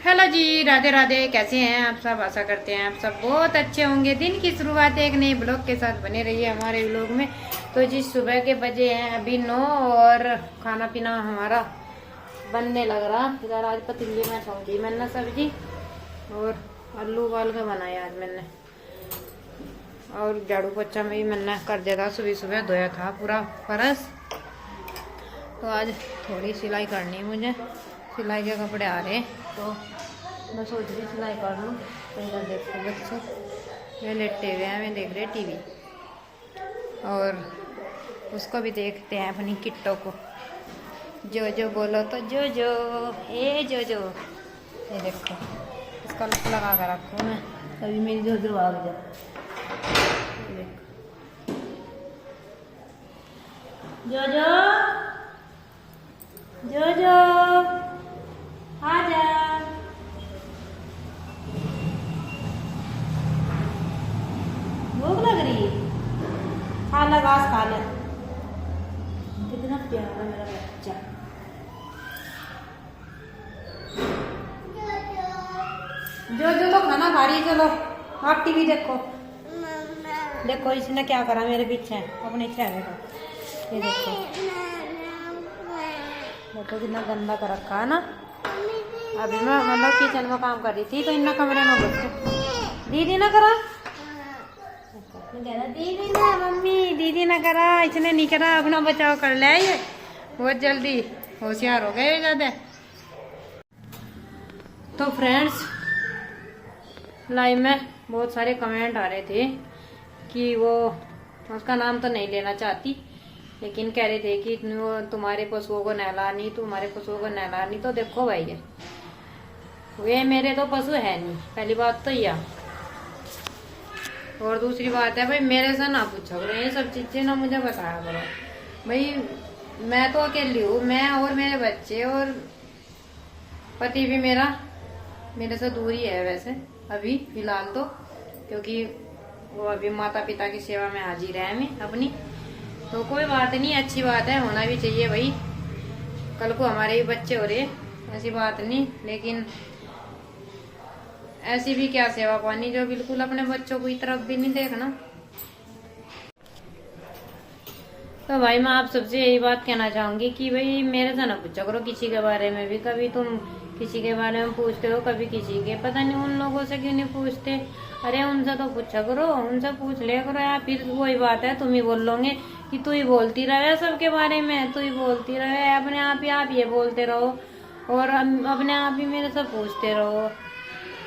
Hello जी, राधे राधे। कैसे हैं आप सब? आशा करते हैं आप सब बहुत अच्छे होंगे। दिन की शुरुआत एक नए ब्लॉग के साथ बने रही है हमारे ब्लॉग में। तो जी सुबह के बजे हैं अभी 9 और खाना पीना हमारा बनने लग रहा। इधर आज पतीली में सौंधी मैंने सब्जी और आलू उबाल के बनाया आज मैंने। और झाड़ू पोछा में भी मैंने कर दिया था, सुबह सुबह धोया था पूरा फर्श। तो आज थोड़ी सिलाई करनी है मुझे, सिलाई के कपड़े आ रहे तो मैं सोच रही सिलाई कर लूँ। तो इधर देखो बच्चे ये लेटे हुए हैं, मैं देख रहे टीवी। और उसको भी देखते हैं अपनी किट्टो को। जो जो बोलो तो जो जो ए जो जो। ये देखो इसका लुक लगा कर रखो मैं, कभी मेरी जो जो भाग जाए। जो जो जो जो आजा। भूख लग रही है? खा ला घास खा ले। कितना प्यारा मेरा बच्चा। जो जो तो खाना खा रही है। चलो आप टीवी देखो। देखो इसने क्या करा मेरे पीछे अपने चेहरे का। ये देखो देखो कितना गंदा कर रखा है ना। अभी मैं मतलब किचन में काम कर रही थी तो इन कमरे में घुस के दीदी ना करा, दीदी ना मम्मी दीदी ना करा, इसने नहीं करा। अपना बचाव कर लिया ये बहुत जल्दी, होशियार हो गए ज्यादा। तो फ्रेंड्स लाइव में बहुत सारे कमेंट आ रहे थे कि वो उसका नाम तो नहीं लेना चाहती, लेकिन कह रहे थे कि वो तुम्हारे पशुओं को नहलानी, तुम्हारे पशुओं को नहलानी। तो देखो भाई वे मेरे तो पशु है नहीं, पहली बात तो यह। और दूसरी बात है भाई मेरे से ना पूछो करो ये सब चीजें, ना मुझे बताया करो भाई। मैं तो अकेली हूँ, मैं और मेरे बच्चे और पति भी मेरा मेरे से दूर ही है वैसे अभी फिलहाल तो, क्योंकि वो अभी माता पिता की सेवा में हाजिर है मैं अपनी। तो कोई बात नहीं, अच्छी बात है, होना भी चाहिए भाई। कल को हमारे भी बच्चे हो रहे, ऐसी बात नहीं। लेकिन ऐसी भी क्या सेवा पानी जो बिल्कुल अपने बच्चों को तरफ भी नहीं देखना। तो भाई मैं आप सबसे यही बात कहना चाहूंगी कि भाई मेरे से ना पूछा करो किसी के बारे में भी। कभी तुम किसी के बारे में पूछते हो, कभी किसी के, पता नहीं उन लोगों से क्यों नहीं पूछते। अरे उनसे तो पूछा करो, उनसे पूछ लिया करो यार। फिर वही बात है, तुम ही बोल लोगे कि तू ही बोलती रहे सबके बारे में, तू ही बोलती रहे, अपने आप ही आप ये बोलते रहो और अपने आप ही मेरे से पूछते रहो।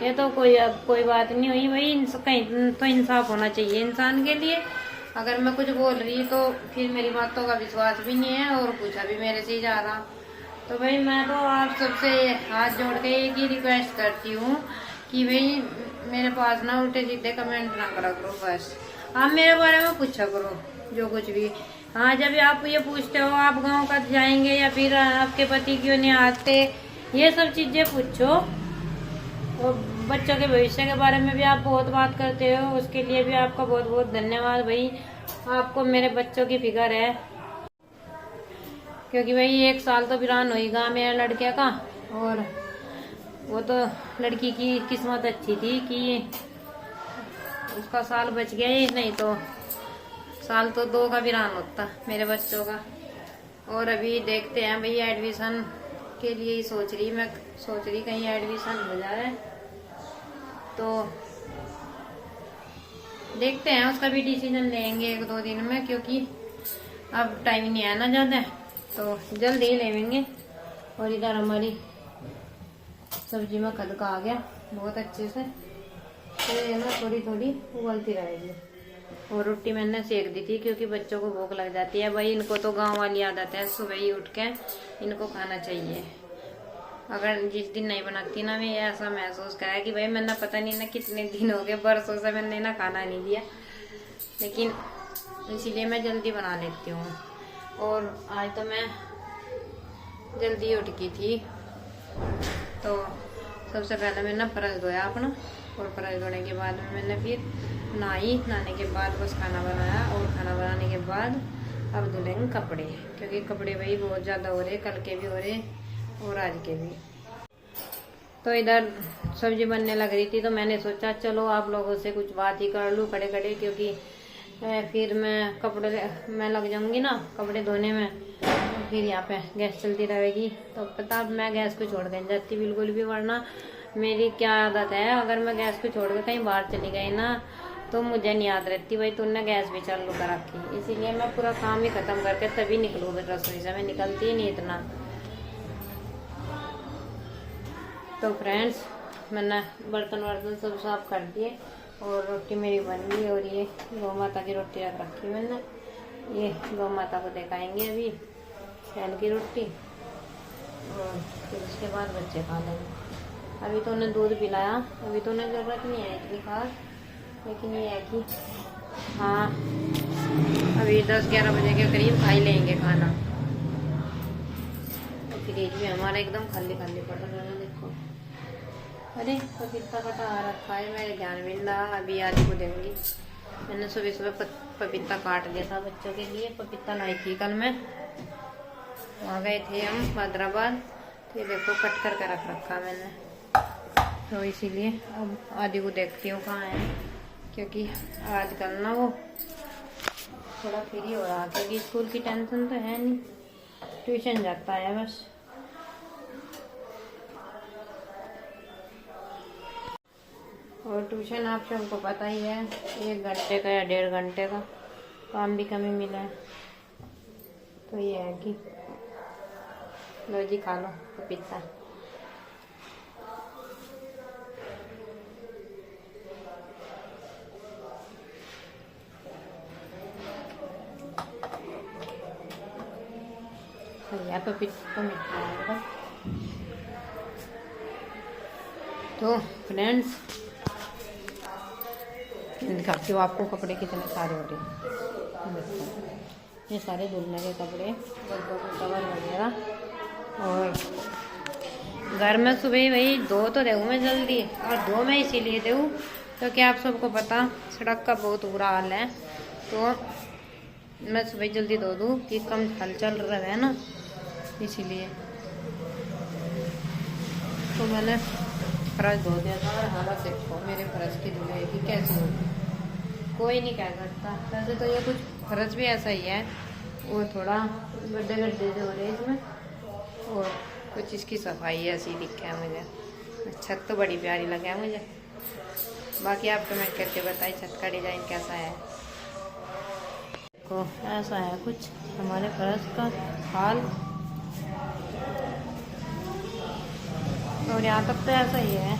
ये तो कोई बात नहीं हुई भाई। कहीं तो इंसाफ होना चाहिए इंसान के लिए। अगर मैं कुछ बोल रही तो फिर मेरी बातों का विश्वास भी नहीं है और पूछा भी मेरे से ही जा रहा। तो भाई मैं तो आप सबसे हाथ जोड़ के एक ही रिक्वेस्ट करती हूँ कि भाई मेरे पास ना उल्टे सीधे कमेंट ना करा करो। बस आप मेरे बारे में पूछा करो जो कुछ भी। हाँ जब आप ये पूछते हो आप गाँव कब जाएंगे या फिर आपके पति क्यों नहीं आते, ये सब चीजें पूछो। और बच्चों के भविष्य के बारे में भी आप बहुत बात करते हो, उसके लिए भी आपका बहुत बहुत धन्यवाद भाई। आपको मेरे बच्चों की फिक्र है, क्योंकि भाई 1 साल तो वीरान होगा मेरे लड़के का। और वो तो लड़की की किस्मत अच्छी थी कि उसका साल बच गया ही, नहीं तो साल तो 2 का वीरान होता मेरे बच्चों का। और अभी देखते हैं भाई एडमिशन के लिए ही सोच रही कहीं एडमिशन हो जाए तो देखते हैं, उसका भी डिसीजन लेंगे 1-2 दिन में, क्योंकि अब टाइम नहीं है ना ज्यादा, तो जल्द ही लेंगे। और इधर हमारी सब्जी में खदका आ गया बहुत अच्छे से, तो ये ना थोड़ी थोड़ी उबलती रहेगी। और रोटी मैंने सेक दी थी क्योंकि बच्चों को भूख लग जाती है भाई। इनको तो गांव वाली आदत है, सुबह ही उठ के इनको खाना चाहिए। अगर जिस दिन नहीं बनाती ना मैं ऐसा महसूस करा कि भाई मैंने पता नहीं ना कितने दिन हो गए, बरसों से मैंने ना खाना नहीं दिया, लेकिन इसीलिए मैं जल्दी बना लेती हूँ। और आज तो मैं जल्दी उठ की थी, तो सबसे पहले मैंने फर्श धोया अपना, और फर्श धोने के बाद में मैंने फिर नहाने के बाद बस खाना बनाया। और खाना बनाने के बाद अब धुलेंगे कपड़े, क्योंकि कपड़े भाई बहुत ज़्यादा हो रहे, कल के भी हो रहे और आज के भी। तो इधर सब्जी बनने लग रही थी, तो मैंने सोचा चलो आप लोगों से कुछ बात ही कर लूँ खड़े खड़े, क्योंकि फिर मैं मैं लग जाऊंगी ना कपड़े धोने में, फिर यहाँ पे गैस चलती रहेगी। तो पता मैं गैस को छोड़ कर जाती बिल्कुल भी, वरना मेरी क्या आदत है, अगर मैं गैस को छोड़ कर कहीं बाहर चली गई ना तो मुझे नहीं याद रहती भाई तुमने गैस भी चालू कर रखी। इसीलिए मैं पूरा काम ही खत्म करके तभी निकलूँ रसोई से, मैं निकलती ही नहीं इतना। तो फ्रेंड्स मैंने बर्तन वर्तन सब साफ कर दिए और रोटी मेरी बन गई, और ये गौ माता की रोटी रख रखी मैंने, ये गौ माता को दिखाएंगे अभी सैल की रोटी, और फिर उसके बाद बच्चे खा लेंगे। अभी तो उन्हें दूध पिलाया, अभी तो उन्हें ज़रूरत नहीं है इतनी खास, लेकिन ये है कि हाँ अभी 10-11 बजे के करीब खा ही लेंगे खाना। तो फ्रिज भी हमारा एकदम खाली खाली पड़ रहा है, देखो। अरे पपीता कटा आ रखा है, मेरे ध्यान में ना, अभी आदि को देंगी। मैंने सुबह सुबह पपीता काट दिया था बच्चों के लिए, पपीता लाई थी कल मैं, वहाँ गए थे हम हैदराबाद, तो ये देखो कट करके रख रखा मैंने। तो इसीलिए अब आदि को देखती हूँ कहाँ है, क्योंकि आजकल ना वो थोड़ा फ्री हो रहा, क्योंकि स्कूल की टेंशन तो है नहीं, ट्यूशन जाता है बस। और ट्यूशन आप सबको पता ही है 1 घंटे का या 1.5 घंटे का, काम भी कमी मिला है। तो ये है कि लो जी खा लो पपीता। या पपीता तो मीठा है। तो फ्रेंड्स दिखाती हूँ आपको कपड़े कितने सारे हो रहे, ये सारे धुलने के कपड़े, गद्दों के कवर वगैरह। और घर में सुबह वही धो तो देऊँ मैं जल्दी, और धो मैं इसीलिए दूँ क्योंकि आप सबको पता सड़क का बहुत बुरा हाल है, तो मैं सुबह जल्दी धो दूँ कि कम हलचल रहे ना, इसीलिए। तो मैंने फर्श धो दिया था, और हालत देखो मेरे फर्श की धुलाई की कैसी होगी, कोई नहीं कह सकता। वैसे तो ये कुछ फर्श भी ऐसा ही है, वो थोड़ा गड्ढे गड्ढे से हो रहे इसमें, और कुछ इसकी सफाई ऐसी दिखा है मुझे। छत तो बड़ी प्यारी लगा है मुझे, बाकी आप कमेंट करके बताइए छत का डिज़ाइन कैसा है। तो ऐसा है कुछ हमारे फर्श का हाल, और यहाँ तक तो ऐसा ही है,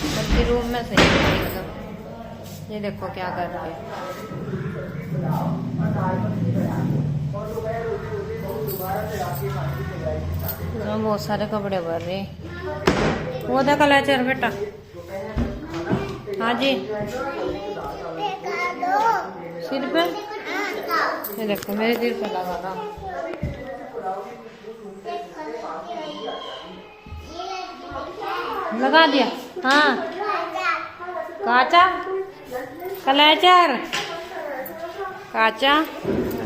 बल्कि रूम में सही है एकदम। ये देखो क्या कर रहा है, बहुत सारे कपड़े भर रहे। वो देखा लेचर बेटा, हाँ जी सिर पे, ये देखो मेरे सिर पे लगा था। लगा दिया, हाँ काचा कलेचर काचा।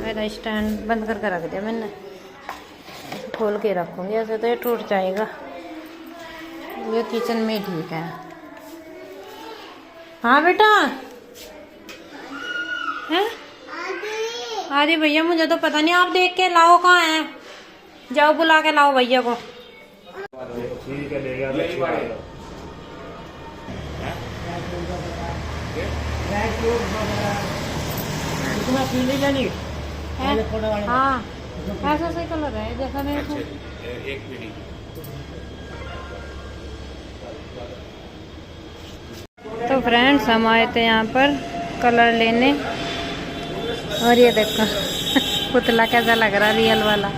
मेरा स्टैंड बंद करके रख दिया मैंने, खोल के रखूंगी, ऐसे तो ये टूट जाएगा। ये किचन में ठीक है। हाँ बेटा है आदि भैया, मुझे तो पता नहीं, आप देख के लाओ कहाँ है, जाओ बुला के लाओ भैया को। हाँ ऐसा सही कलर है जैसा मेरे को। तो फ्रेंड्स हम आए थे यहाँ पर कलर लेने, और ये देखो पुतला कैसा लग रहा रियल वाला।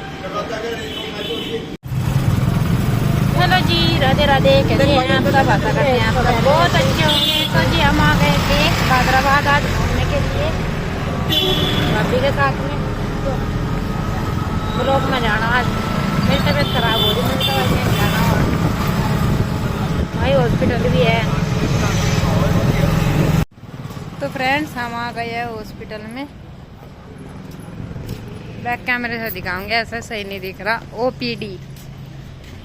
हेलो जी, राधे राधे, कैसे हैं आप सब? आशा करते हैं आप सब बहुत अच्छे होंगे। तो जी हम आ गए थे हैदराबाद आज घूमने के लिए भाभी के साथ में। तो ब्लॉक में जाना, आज मेरी तबीयत खराब हो रही, मेरी दवाई में जाना, और भाई हॉस्पिटल भी है। तो फ्रेंड्स हम आ गए हैं हॉस्पिटल में, बैक कैमरे से दिखाऊंगे, ऐसा सही नहीं दिख रहा। OPD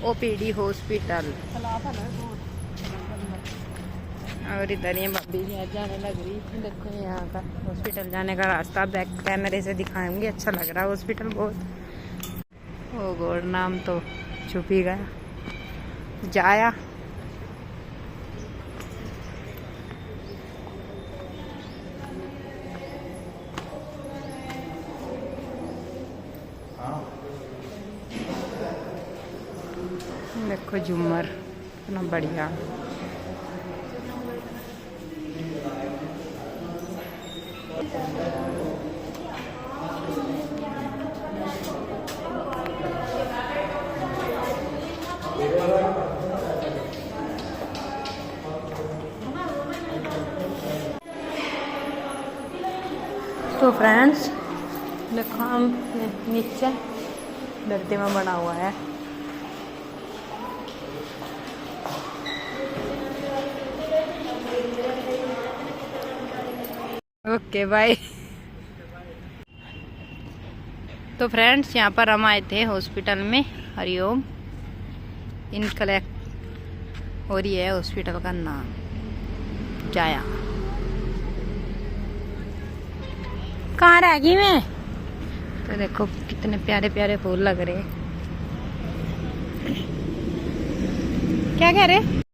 OPD hospital. और इधर ये भाभी भी आज जाने लग रही। देखो यहाँ का हॉस्पिटल जाने का रास्ता बैक कैमरे से दिखाएंगे। अच्छा लग रहा है हॉस्पिटल बहुत। ओ गॉड, नाम तो छुप ही गया। जाया। देखो झूमर इतना बढ़िया। तो फ्रेंड्स देखो, हम नीचे धरती में बना हुआ है। Okay bye. तो फ्रेंड्स यहाँ पर हम आए थे हॉस्पिटल में, हरिओम इन कलेक्ट। और ये है हॉस्पिटल का नाम, जाया। कहाँ रह गई मैं? तो देखो कितने प्यारे प्यारे फूल लग रहे हैं। क्या कह रहे?